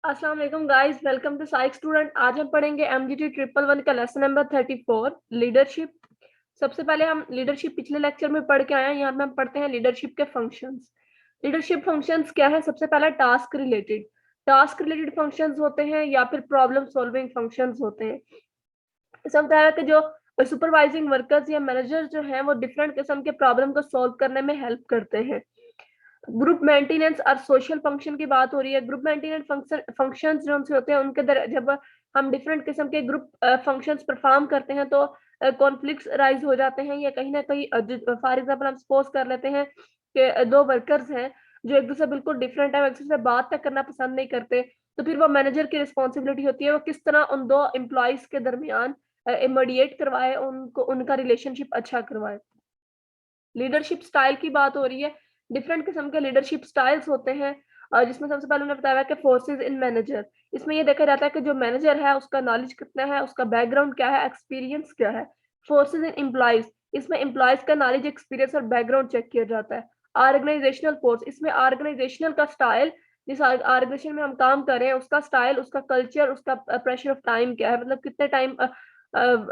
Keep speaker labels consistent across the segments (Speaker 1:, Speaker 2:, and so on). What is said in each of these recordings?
Speaker 1: अस्सलाम वालेकुम guys, welcome to psych student. आज हम पढ़ेंगे एमजीटी ट्रिपल वन का लेसन नंबर 34 लीडरशिप। सबसे पहले हम लीडरशिप पिछले लेक्चर में पढ़ के आए हैं। यहाँ पे हम पढ़ते हैं लीडरशिप के फंक्शंस। लीडरशिप फंक्शंस क्या है? सबसे पहला टास्क रिलेटेड फंक्शंस होते हैं या फिर प्रॉब्लम सॉल्विंग फंक्शंस होते हैं। इसका मतलब है कि जो सुपरवाइजिंग वर्कर्स या मैनेजर जो हैं वो डिफरेंट किस्म के प्रॉब्लम को सॉल्व करने में हेल्प करते हैं। ग्रुप मेंटेनेंस और सोशल फंक्शन की बात हो रही है। ग्रुप मेंटेनेंस फंक्शंस जो उनसे होते हैं उनके अंदर जब हम डिफरेंट किस्म के ग्रुप फंक्शंस परफॉर्म करते हैं तो कॉन्फ्लिक्ट्स राइज हो जाते हैं या कहीं ना कहीं फॉर एग्जांपल हम सपोज कर लेते हैं कि दो वर्कर्स हैं जो एक दूसरे बिल्कुल डिफरेंट है, एक दूसरे से बात तक करना पसंद नहीं करते। तो फिर वो मैनेजर की रिस्पॉन्सिबिलिटी होती है वो किस तरह उन दो एम्प्लॉयज के दरमियान मीडिएट करवाए, उनको उनका रिलेशनशिप अच्छा करवाए। लीडरशिप स्टाइल की बात हो रही है। डिफरेंट किस्म के लीडरशिप स्टाइल्स होते हैं जिसमें सबसे पहले उन्होंने बताया कि फोर्सेस इन मैनेजर। इसमें ये देखा जाता है कि जो मैनेजर है उसका नॉलेज कितना है, उसका बैकग्राउंड क्या है, एक्सपीरियंस क्या है। फोर्सेस इन एम्प्लॉयज, इसमें एम्प्लॉयज का नॉलेज, एक्सपीरियंस और बैकग्राउंड चेक किया जाता है। ऑर्गेनाइजेशनल फोर्स, इसमें ऑर्गेनाइजेशनल का स्टाइल, जिस ऑर्गेनाइजेशन में हम काम कर रहे हैं उसका स्टाइल, उसका कल्चर, उसका प्रेशर ऑफ टाइम क्या है, मतलब कितने टाइम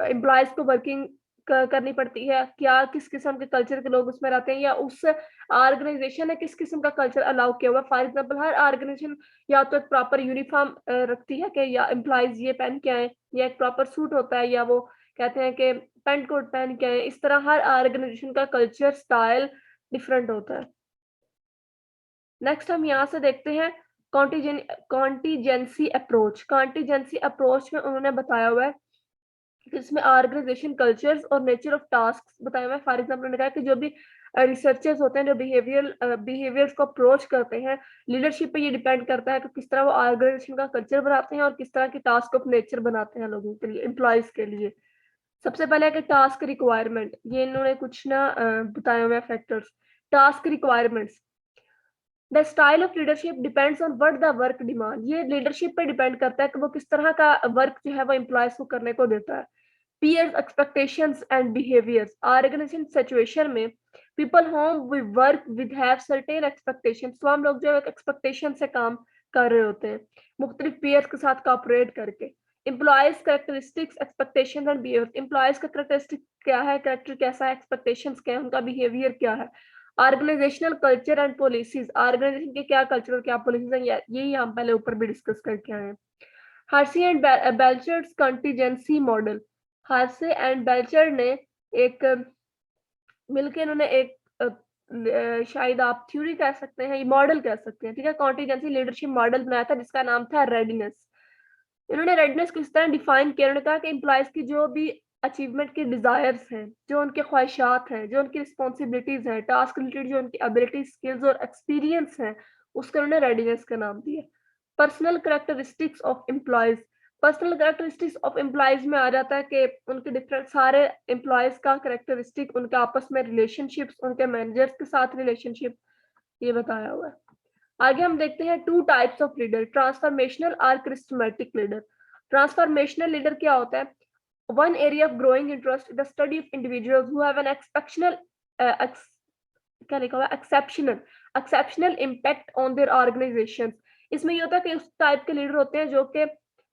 Speaker 1: एम्प्लॉयज को वर्किंग करनी पड़ती है, क्या किस किस्म के कल्चर के लोग उसमें रहते हैं या उस ऑर्गेनाइजेशन ने किस किस्म का कल्चर अलाउ किया हुआ। फॉर एग्जांपल हर ऑर्गेनाइजेशन या तो एक प्रॉपर यूनिफॉर्म रखती है कि या एम्प्लॉयज ये पहन के आए, या एक प्रॉपर सूट होता है, या वो कहते हैं कि पैंट कोट पहन के आए। इस तरह हर ऑर्गेनाइजेशन का कल्चर स्टाइल डिफरेंट होता है। नेक्स्ट हम यहाँ से देखते हैं कॉन्टीजेंसी अप्रोच में उन्होंने बताया हुआ है इसमें ऑर्गेनाइजेशन कल्चर्स और नेचर ऑफ टास्क बताया हुआ है। फॉर एग्जाम्पल उन्होंने कहा कि जो भी रिसर्चर्स होते हैं जो बिहेवियर्स को अप्रोच करते हैं, लीडरशिप पे ये डिपेंड करता है कि किस तरह वो ऑर्गेनाइजेशन का कल्चर बनाते हैं और किस तरह की टास्क ऑफ नेचर बनाते हैं लोगों के लिए, एम्प्लॉयज के लिए। सबसे पहले है कि टास्क रिक्वायरमेंट, ये इन्होंने कुछ ना बताए हुए factors. Task requirements, the style of leadership depends on what the work demand, ये लीडरशिप पे डिपेंड करता है कि वो किस तरह का वर्क जो है वो एम्प्लॉयज को करने को देता है। peers expectations and behaviors, organization situation में people whom we work with have certain expectations, तो हम लोग जो एक एक्सपेक्टेशन से काम कर रहे होते हैं मुख्तलिफ peers के साथ कॉपरेट करके। Employees characteristics expectation and behaviour, employees का करेक्टरिस्टिक क्या है, करेक्टर कैसा है, एक्सपेक्टेशंस क्या है, उनका बिहेवियर क्या है। Organisational culture and policies, organisation के क्या कल्चर और क्या पॉलिसीज हैं, यही हम पहले ऊपर भी डिस्कस करके आए हैं। Hersey and Belcher's contingency model, Hersey and Belcher ने एक मिलके इन्होंने एक शायद आप थ्योरी कह सकते हैं, ये मॉडल कह सकते हैं, ठीक है, कॉन्टीजेंसी लीडरशिप मॉडल बनाया था जिसका नाम था रेडीनेस। इन्होंने रेडनेस किस तरह डिफाइन किया, उन्होंने कहा कि एम्प्लॉयज की जो भी अचीवमेंट की डिजायर्स हैं, जो उनके ख्वाहिशात हैं, जो उनकी रिस्पॉन्सिबिलिटीज हैं, टास्क रिलेटेड जो उनकी एबिलिटी, स्किल्स और एक्सपीरियंस हैं, उसका उन्होंने रेडीनेस का नाम दिया। Personal characteristics of employees, personal characteristics of employees में आ जाता है कि उनके डिफरेंट सारे एम्प्लॉयज का करेक्टरिस्टिक, उनके आपस में रिलेशनशिप्स, उनके मैनेजर्स के साथ रिलेशनशिप, ये बताया हुआ है। आगे हम देखते हैं two types of leader, transformational और क्रिस्टमैटिक लीडर। ट्रांसफॉर्मेशनल लीडर क्या होता है? One area of growing interest, the study of individuals who have an exceptional क्या लिखा हुआ है, exceptional exceptional impact on their organisation. इसमें ये होता है कि उस टाइप के लीडर होते हैं जो कि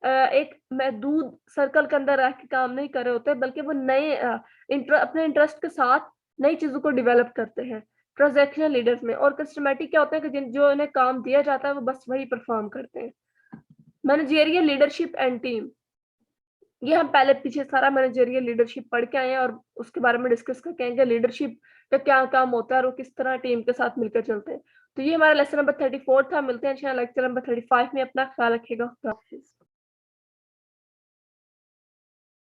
Speaker 1: एक महदूद सर्कल के अंदर रह के काम नहीं कर रहे होते बल्कि वो नए अपने इंटरेस्ट के साथ नई चीजों को डेवलप करते हैं ट्रांजैक्शनल लीडर्स में। और कस्टमेटिक क्या होता है कि जिन जो इन्हें काम दिया जाता है वो बस वही परफॉर्म करते हैं। मैनेजरियल लीडरशिप एंड टीम, ये हम पहले पीछे सारा मैनेजरियल लीडरशिप पढ़ के आए हैं और उसके बारे में डिस्कस करके आएंगे लीडरशिप का क्या काम होता है और वो किस तरह टीम के साथ मिलकर चलते हैं। तो ये हमारा लेसन नंबर 34 था। मिलते हैं इंशाल्लाह लेक्चर नंबर 35 में। अपना ख्याल रखिएगा।